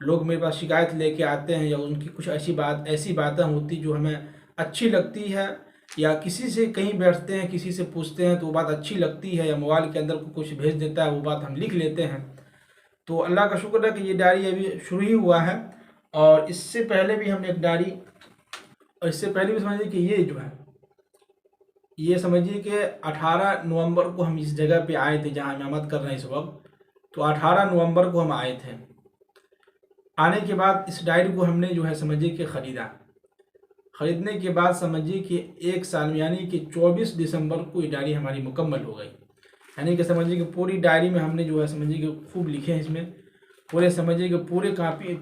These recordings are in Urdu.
لوگ میرے پاس شکایت لے کے آتے ہیں، یا ان کی کچھ ایسی باتیں ہوتی جو ہمیں اچھی لگتی ہے، یا کسی سے کہیں بیٹھتے ہیں کسی سے پوچھتے ہیں تو وہ بات اچھی لگتی ہے، یا موبائل کے اندر کچھ بھیج دیتا ہے وہ بات ہم لکھ لیتے ہیں. تو اللہ کا شکر ہے کہ یہ ڈائری ابھی شروع ہی ہوا ہے، اور اس سے پہلے بھی ہم نے ایک ڈائری، اور اس سے پہلے بھی سمجھیے کہ یہ جو ہے، یہ سمجھیے کہ 18 نومبر کو ہم اس جگہ پہ آئے تھے جہاں امامت کر رہے ہیں اس وقت. تو 18 نومبر کو ہم آئے تھے. آنے کے بعد اس ڈائری کو ہم نے جو ہے سمجھیے کہ خریدنے کے بعد سمجھیے کہ 1 سال میں، یعنی کہ 24 دسمبر کو یہ ڈائری ہماری مکمل ہو گئی. یعنی کہ سمجھیے کہ پوری ڈائری میں ہم نے جو ہے سمجھیے کہ خوب لکھے ہیں اس میں، پورے سمجھیے کہ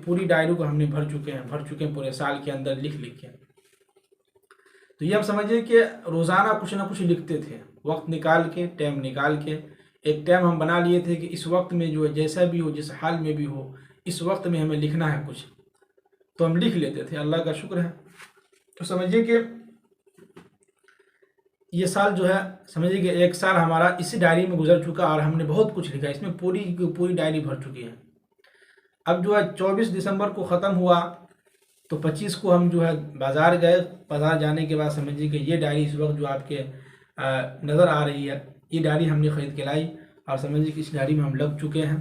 پوری ڈائری کو ہم نے بھر چکے ہیں پورے سال کے اندر لکھ کے. تو یہ ہم سمجھیے کہ روزانہ کچھ نہ کچھ لکھتے تھے، وقت نکال کے، ٹائم نکال کے. ایک ٹائم ہم بنا لیے تھے کہ اس وقت میں جو ہے جیسا بھی ہو، جس حال میں بھی ہو، اس وقت میں ہمیں لکھنا ہے کچھ، تو ہم لکھ لیتے تھے. اللہ کا شکر ہے. تو سمجھیے کہ یہ سال جو ہے سمجھیے کہ 1 سال ہمارا اسی ڈائری میں گزر چکا، اور ہم نے بہت کچھ لکھا. اس میں پوری ڈائری بھر چکی ہے. اب جو ہے 24 دسمبر کو ختم ہوا تو 25 کو ہم جو ہے بازار گئے. بازار جانے کے بعد سمجھیے کہ یہ ڈائری اس وقت جو آپ کے نظر آ رہی ہے، یہ ڈائری ہم نے خرید کے لائی، اور سمجھیے کہ اس ڈائری میں ہم لگ چکے ہیں.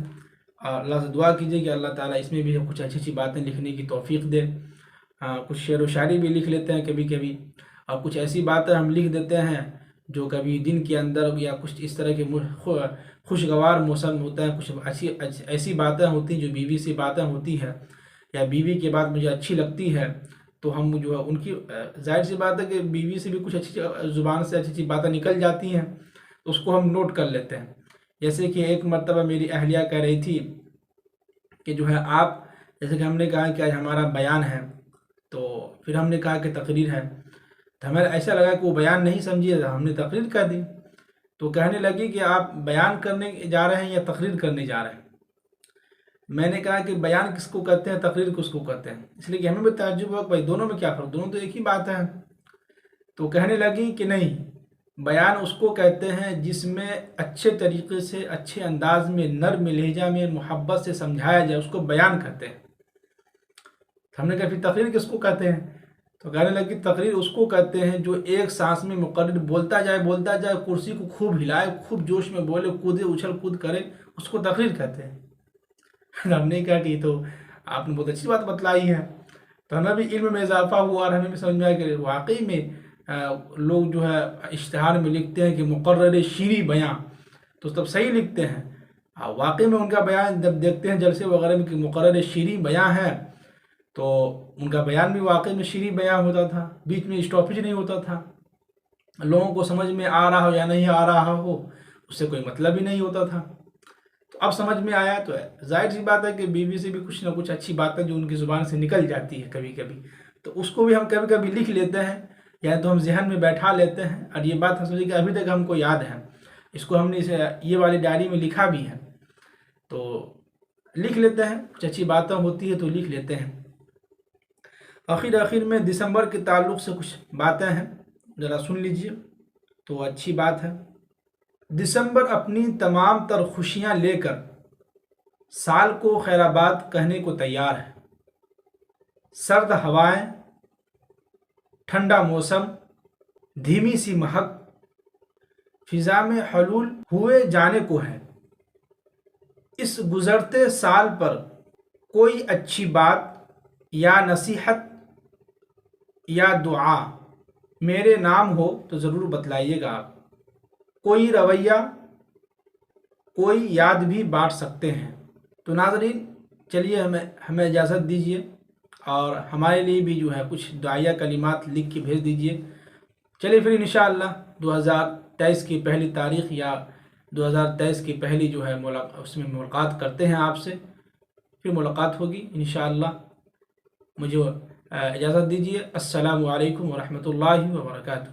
اور اللہ سے دعا کیجیے کہ اللہ تعالیٰ اس میں بھی کچھ اچھی باتیں لکھنے کی توفیق دے. کچھ شعر و شاعری بھی لکھ لیتے ہیں کبھی کبھی، اور کچھ ایسی باتیں ہم لکھ دیتے ہیں جو کبھی دن کے اندر، یا کچھ اس طرح کے خوشگوار موسم ہوتا ہے، کچھ ایسی باتیں ہوتی ہیں جو بیوی سے باتیں ہوتی ہیں، یا بیوی کے بعد مجھے اچھی لگتی ہے، تو ہم جو ہے ان کی، ظاہر سی بات ہے کہ بیوی سے بھی کچھ اچھی زبان سے اچھی باتیں نکل جاتی ہیں، تو اس کو ہم نوٹ کر لیتے ہیں. جیسے کہ ایک مرتبہ میری اہلیہ کہہ رہی تھی کہ جو ہے آپ، جیسے کہ ہم نے کہا کہ آج ہمارا بیان ہے، تو پھر ہم نے کہا کہ تقریر ہے، تو ہمیں ایسا لگا کہ وہ بیان نہیں سمجھی، ہم نے تقریر کر دی. تو کہنے لگی کہ آپ بیان کرنے جا رہے ہیں یا تقریر کرنے جا رہے ہیں. میں نے کہا کہ بیان کس کو کہتے ہیں، تقریر کس کو کہتے ہیں، اس لیے کہ ہمیں بھی تعجب ہوا کہ بھائی دونوں میں کیا فرق، دونوں تو ایک ہی بات ہے. تو کہنے لگی کہ نہیں، بیان اس کو کہتے ہیں جس میں اچھے طریقے سے، اچھے انداز میں، نرم لہجہ میں، محبت سے سمجھایا جائے، اس کو بیان کہتے ہیں. ہم نے کہا پھر تقریر کس کو کہتے ہیں؟ تو کہنے لگی تقریر اس کو کہتے ہیں جو ایک سانس میں مقرر بولتا جائے، کرسی کو خوب ہلائے، خوب جوش میں بولے، کودے، اچھل کود کرے، اس کو تقریر کہتے ہیں. ہم نے کہا کہ یہ تو آپ نے بہت اچھی بات بتلائی ہے. تو ہمیں بھی علم میں اضافہ ہوا، اور ہمیں بھی سمجھ میں آیا کہ واقعی میں لوگ جو ہے اشتہار میں لکھتے ہیں کہ مقرر شیریں بیاں، تو تب صحیح لکھتے ہیں. واقعی میں ان کا بیان جب دیکھتے ہیں جلسے وغیرہ میں کہ مقرر شیریں بیاں ہے، تو ان کا بیان بھی واقعی میں شیریں بیان ہوتا تھا، بیچ میں اسٹاپیج نہیں ہوتا تھا. لوگوں کو سمجھ میں آ رہا ہو یا نہیں آ رہا ہو، اس سے کوئی مطلب ہی نہیں ہوتا تھا. تو اب سمجھ میں آیا. تو ظاہر سی بات ہے کہ بیوی سے بھی کچھ نہ کچھ اچھی باتیں جو ان کی زبان سے نکل جاتی ہے کبھی کبھی، تو اس کو بھی ہم کبھی کبھی لکھ لیتے ہیں، یا تو ہم ذہن میں بیٹھا لیتے ہیں. اور یہ بات ہم سمجھے کہ ابھی تک ہم کو یاد ہے، اس کو ہم نے یہ والی ڈائری میں لکھا بھی ہے. تو لکھ لیتے ہیں، کچھ اچھی باتیں ہوتی ہے تو لکھ لیتے ہیں. آخر میں دسمبر کے تعلق سے کچھ باتیں ہیں، ذرا سن لیجئے تو اچھی بات ہے. دسمبر اپنی تمام تر خوشیاں لے کر سال کو خیر آباد کہنے کو تیار ہے. سرد ہوائیں، ٹھنڈا موسم، دھیمی سی مہک فضا میں حلول ہوئے جانے کو ہے. اس گزرتے سال پر کوئی اچھی بات یا نصیحت یا دعا میرے نام ہو تو ضرور بتلائیے گا. آپ کوئی رویہ، کوئی یاد بھی بانٹ سکتے ہیں. تو ناظرین چلیے ہمیں اجازت دیجیے، اور ہمارے لیے بھی جو ہے کچھ دعائیہ کلمات لکھ کے بھیج دیجیے. چلیے پھر انشاءاللہ 2023 کی پہلی تاریخ یا 2023 کی پہلی جو ہے اس میں ملاقات کرتے ہیں آپ سے، پھر ملاقات ہوگی انشاءاللہ. مجھے اجازت دیجیے. السلام علیکم ورحمۃ اللہ وبرکاتہ.